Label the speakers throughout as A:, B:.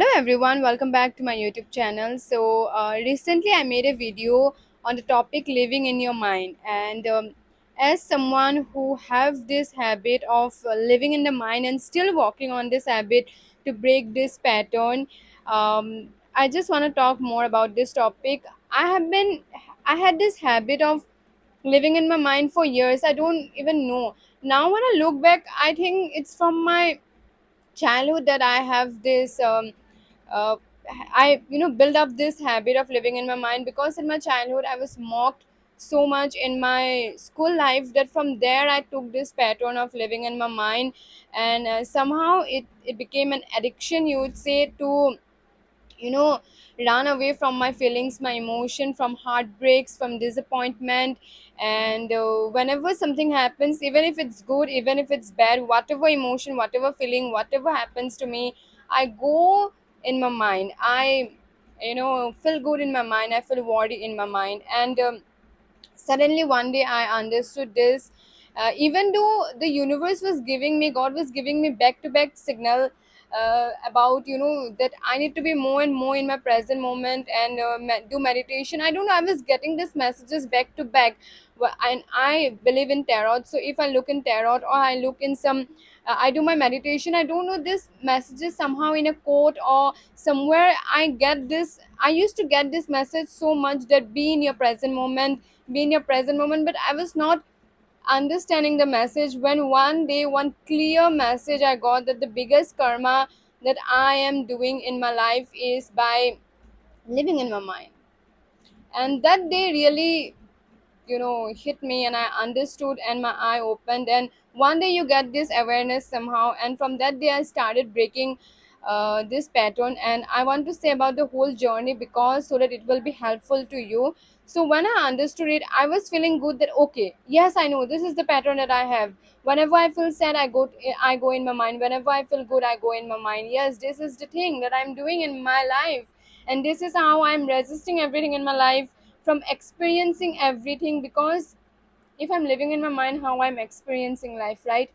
A: Hello everyone, welcome back to my YouTube channel. Recently I made a video on the topic living in your mind, and as someone who have this habit of living in the mind and still working on this habit to break this pattern, I just want to talk more about this topic. I had this habit of living in my mind for years. I don't even know. Now when I look back, I think it's from my childhood that I have this uh, I build up this habit of living in my mind, because in my childhood I was mocked so much in my school life that from there I took this pattern of living in my mind, and somehow it became an addiction, you would say, to you know run away from my feelings, my emotion, from heartbreaks, from disappointment. And whenever something happens, even if it's good, even if it's bad, whatever emotion, whatever feeling, whatever happens to me, I go in my mind. I feel good in my mind, I feel worried in my mind. And suddenly one day I understood this. Even though the universe was giving me, God was giving me back to back signal about that I need to be more and more in my present moment and do meditation. I don't know, I was getting these messages back to back. And I believe in tarot, so if I look in tarot or I look in some I do my meditation, I don't know, this messages somehow in a quote or somewhere I get this. I used to get this message so much, that be in your present moment, be in your present moment. But I was not understanding the message, when one day one clear message I got, that the biggest karma that I am doing in my life is by living in my mind. And that day really hit me, and I understood, and my eye opened. And one day you get this awareness somehow, and from that day I started breaking this pattern. And I want to say about the whole journey, because so that it will be helpful to you. So when I understood it, I was feeling good, that okay, yes, I know this is the pattern that I have. Whenever I feel sad, I go in my mind. Whenever I feel good, I go in my mind. Yes, this is the thing that I'm doing in my life, and this is how I'm resisting everything in my life from experiencing everything. Because if I'm living in my mind, how I'm experiencing life, right?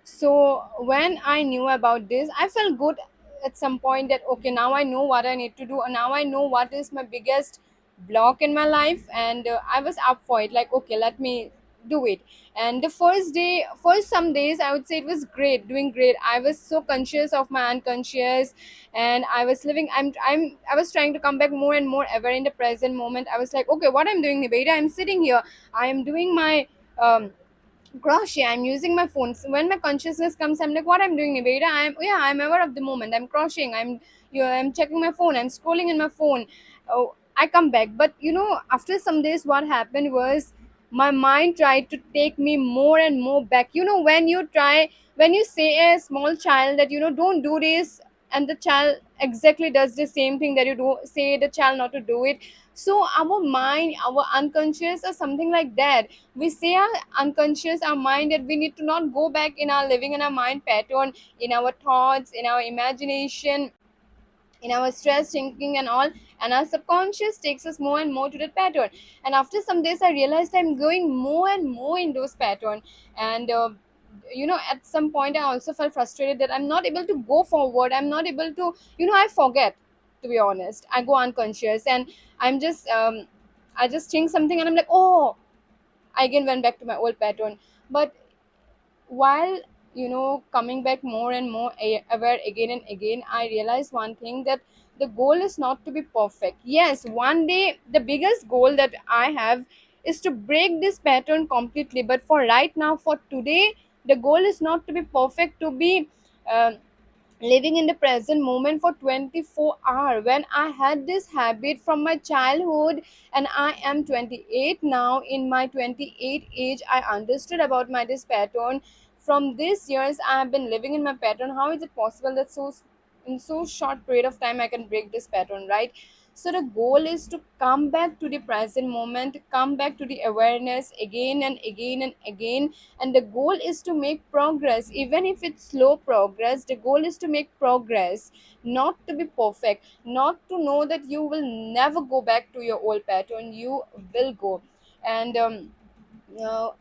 A: So when I knew about this, I felt good at some point, that okay, now I know what I need to do, and now I know what is my biggest block in my life. And I was up for it, like okay, let me do it. And the first day, first some days, I would say it was great, doing great. I was so conscious of my unconscious, and I was living, I was trying to come back more and more ever in the present moment. I was like, okay, what I'm doing, Nivedita, I'm sitting here, I am doing my crochet, I'm using my phone. So when my consciousness comes, I'm like, what I'm doing, Nivedita, I'm aware of the moment, I'm crocheting, I'm checking my phone, I'm scrolling in my phone. Oh, I come back. But after some days, what happened was, my mind tried to take me more and more back. When you say a small child that don't do this, and the child exactly does the same thing that you do, say the child not to do it. So our mind, our unconscious, or something like that, we say our unconscious, our mind, that we need to not go back in our living in our mind pattern, in our thoughts, in our imagination, in our stress thinking and all. And our subconscious takes us more and more to that pattern. And after some days, I realized I'm going more and more in those pattern. And at some point I also felt frustrated that I'm not able to go forward, I'm not able to, I forget, to be honest, I go unconscious. And I'm just I just think something, and I'm like, oh, I again went back to my old pattern. But while coming back more and more aware again and again, I realized one thing, that the goal is not to be perfect. Yes, one day the biggest goal that I have is to break this pattern completely. But for right now, for today, the goal is not to be perfect, to be uh, living in the present moment for 24 hours. When I had this habit from my childhood, and I am 28 now, in my 28 age, I understood about my this pattern. From these years I have been living in my pattern. How is it possible that in so short period of time I can break this pattern, right? So the goal is to come back to the present moment, come back to the awareness again and again and again. And the goal is to make progress, even if it's slow progress. The goal is to make progress, not to be perfect, not to know that you will never go back to your old pattern. You will go. And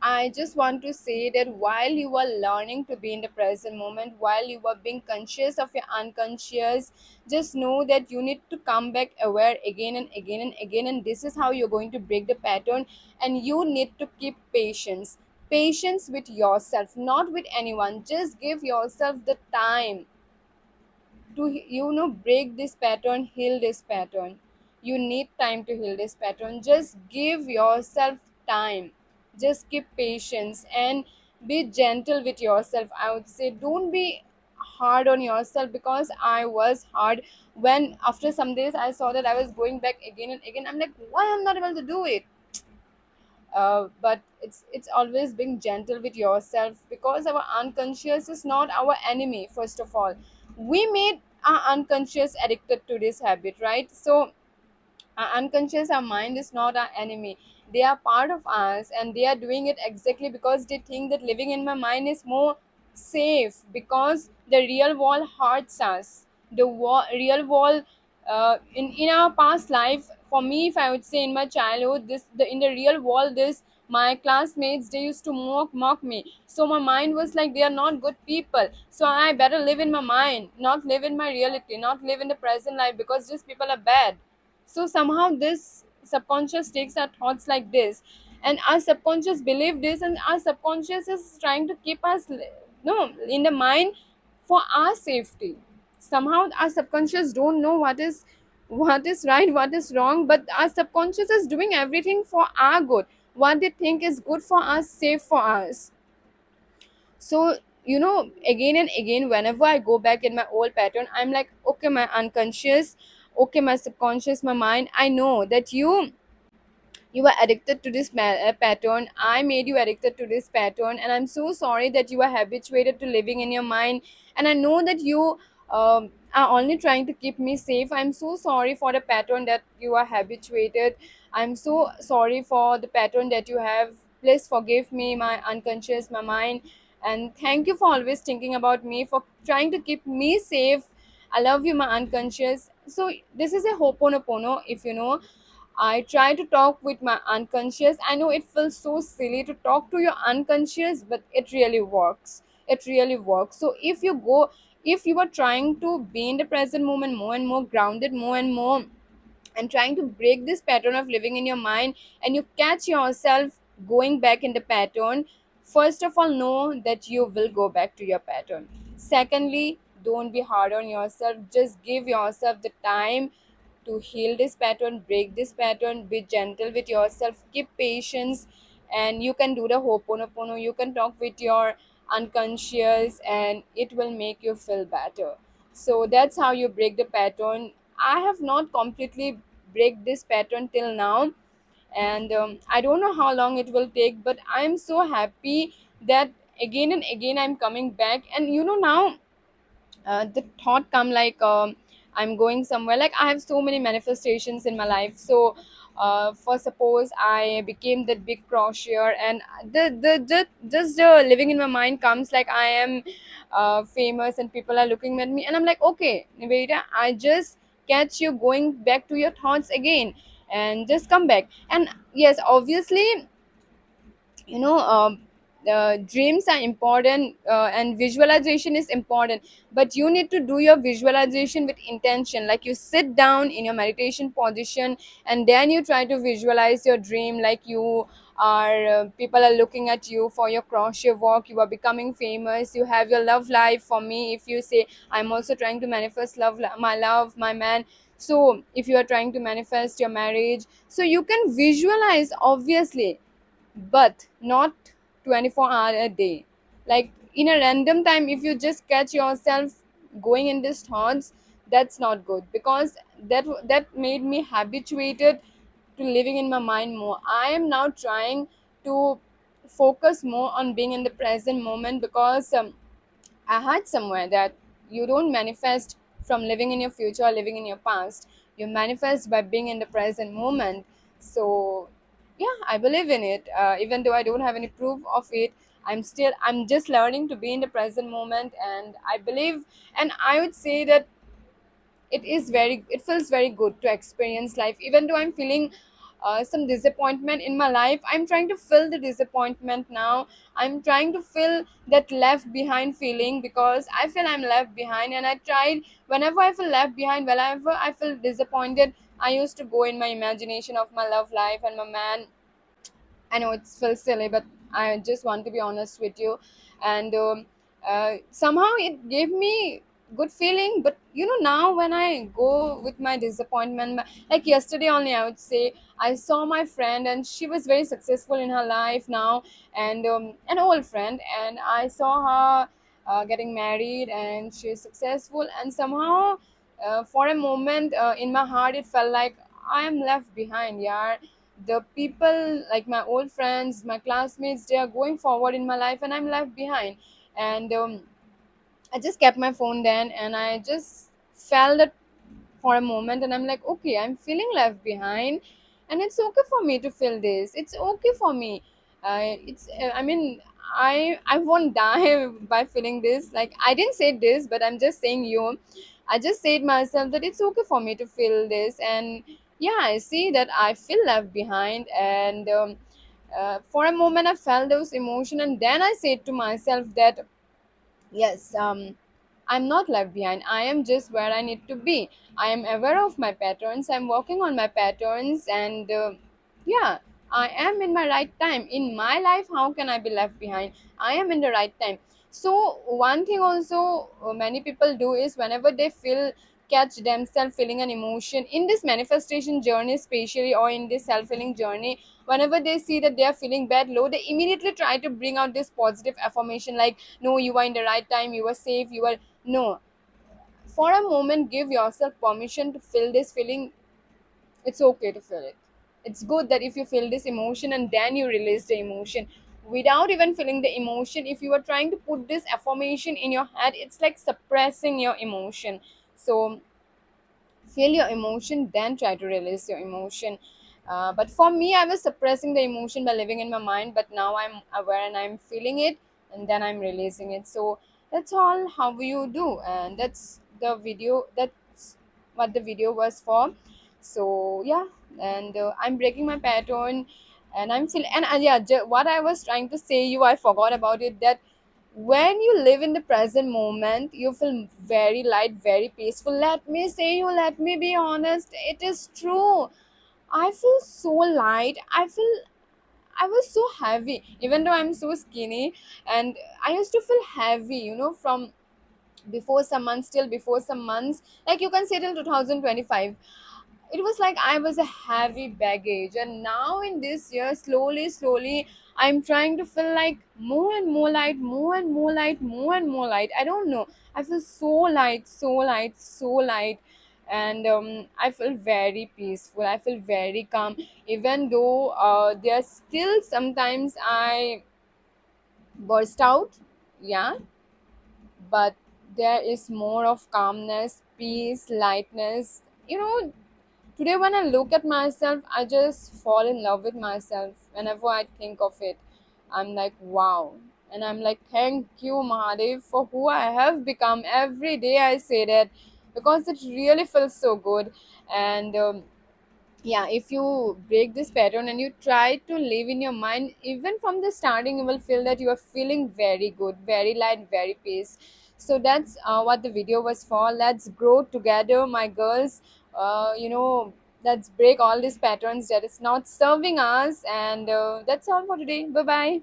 A: I just want to say that while you are learning to be in the present moment, while you are being conscious of your unconscious, just know that you need to come back aware again and again and again. And this is how you're going to break the pattern. And you need to keep patience. Patience with yourself, not with anyone. Just give yourself the time to break this pattern, heal this pattern. You need time to heal this pattern. Just give yourself time. Just keep patience and be gentle with yourself. I would say don't be hard on yourself, because I was hard when after some days I saw that I was going back again and again. I'm like, why I'm not able to do it? But it's always being gentle with yourself, because our unconscious is not our enemy. First of all, we made our unconscious addicted to this habit, right? So our unconscious, our mind is not our enemy. They are part of us, and they are doing it exactly because they think that living in my mind is more safe, because the real world hurts us. The real world, in our past life, for me, if I would say in my childhood, in the real world, this my classmates, they used to mock me. So my mind was like, they are not good people, so I better live in my mind, not live in my reality, not live in the present life, because these people are bad. So somehow this subconscious takes our thoughts like this, and our subconscious believe this, and our subconscious is trying to keep us no in the mind for our safety. Somehow our subconscious don't know what is right, what is wrong, but our subconscious is doing everything for our good, what they think is good for us, safe for us. So again and again, whenever I go back in my old pattern, I'm like, okay, my unconscious, okay, my subconscious, my mind, I know that you were addicted to this pattern. I made you addicted to this pattern, and I'm so sorry that you are habituated to living in your mind. And I know that you are only trying to keep me safe. I'm so sorry for the pattern that you are habituated. I'm so sorry for the pattern that you have. Please forgive me, my unconscious, my mind, and thank you for always thinking about me, for trying to keep me safe. I love you, my unconscious. So this is a hoponopono, if you know. I try to talk with my unconscious. I know it feels so silly to talk to your unconscious, but it really works. It really works. So if you are trying to be in the present moment more and more grounded, more and more, and trying to break this pattern of living in your mind, and you catch yourself going back in the pattern, first of all, know that you will go back to your pattern. Secondly, don't be hard on yourself. Just give yourself the time to heal this pattern, break this pattern, be gentle with yourself, keep patience, and you can do the ho'oponopono. You can talk with your unconscious, and it will make you feel better. So that's how you break the pattern. I have not completely break this pattern till now, and I don't know how long it will take, but I'm so happy that again and again I'm coming back. And now the thought come like, I'm going somewhere, like I have so many manifestations in my life. So for suppose I became that big crocheter, and the just living in my mind comes like I am famous and people are looking at me, and I'm like, okay Nivedita, I just catch you going back to your thoughts again, and just come back. And yes, obviously, you know um, dreams are important, and visualization is important, but you need to do your visualization with intention. Like you sit down in your meditation position, and then you try to visualize your dream, like you are people are looking at you for your crochet work, you are becoming famous, you have your love life. For me, if you say I'm also trying to manifest love, my man. So if you are trying to manifest your marriage, so you can visualize, obviously, but not 24 hour a day. Like in a random time, if you just catch yourself going in these thoughts, that's not good, because that made me habituated to living in my mind more. I am now trying to focus more on being in the present moment, because I heard somewhere that you don't manifest from living in your future or living in your past. You manifest by being in the present moment. So, yeah, I believe in it. Even though I don't have any proof of it, I'm just learning to be in the present moment, and I believe, and I would say that it feels very good to experience life, even though I'm feeling some disappointment in my life, I'm trying to fill the disappointment now. I'm trying to fill that left behind feeling, because I feel I'm left behind. And I tried, whenever I feel left behind, whenever I feel disappointed, I used to go in my imagination of my love life and my man. I know it feels silly, but I just want to be honest with you. And somehow it gave me good feeling. But now when I go with my disappointment, like yesterday only, I would say I saw my friend and she was very successful in her life now, and an old friend, and I saw her getting married and she is successful. And somehow, for a moment, in my heart, it felt like I am left behind. Yeah, the people like my old friends, my classmates, they are going forward in my life and I'm left behind. And I just kept my phone then, and I just felt that for a moment, and I'm like, okay, I'm feeling left behind, and it's okay for me to feel this. It's okay for me. It's I mean, I won't die by feeling this. Like, I didn't say this, but I'm just saying you. I just said myself that it's okay for me to feel this. And yeah, I see that I feel left behind. And for a moment I felt those emotions, and then I said to myself that yes, I'm not left behind. I am just where I need to be. I am aware of my patterns. I'm working on my patterns, and yeah, I am in my right time. In my life, how can I be left behind? I am in the right time. So, one thing also many people do is whenever they feel catch themselves feeling an emotion in this manifestation journey, especially, or in this self healing journey, whenever they see that they are feeling bad low, they immediately try to bring out this positive affirmation like, no, you are in the right time, you are safe, you are. No, for a moment give yourself permission to feel this feeling. It's okay to feel it. It's good that if you feel this emotion and then you release the emotion without even feeling the emotion. If you are trying to put this affirmation in your head, it's like suppressing your emotion. So feel your emotion, then try to release your emotion. But for me, I was suppressing the emotion by living in my mind, but now I'm aware and I'm feeling it, and then I'm releasing it. So that's all how you do, and that's the video. That's what the video was for. So yeah, and I'm breaking my pattern, and I'm feeling. And yeah, what I was trying to say you, I forgot about it. That when you live in the present moment, you feel very light, very peaceful. Let me say you, let me be honest, it is true. I feel so light. I was so heavy, even though I'm so skinny. And I used to feel heavy, from before some months, till before some months, like you can say till 2025. It was like I was a heavy baggage. And now in this year, slowly, I'm trying to feel like more and more light, more and more light, more and more light. I don't know, I feel so light, so light, so light. And I feel very peaceful, I feel very calm. Even though there's still sometimes I burst out, yeah, but there is more of calmness, peace, lightness. Today, when I look at myself, I just fall in love with myself. Whenever I think of it, I'm like, wow. And I'm like, thank you, Mahadev, for who I have become. Every day I say that, because it really feels so good. And yeah, if you break this pattern and you try to live in your mind, even from the starting, you will feel that you are feeling very good, very light, very peace. So that's what the video was for. Let's grow together, my girls. Let's break all these patterns that is not serving us. And that's all for today. Bye bye.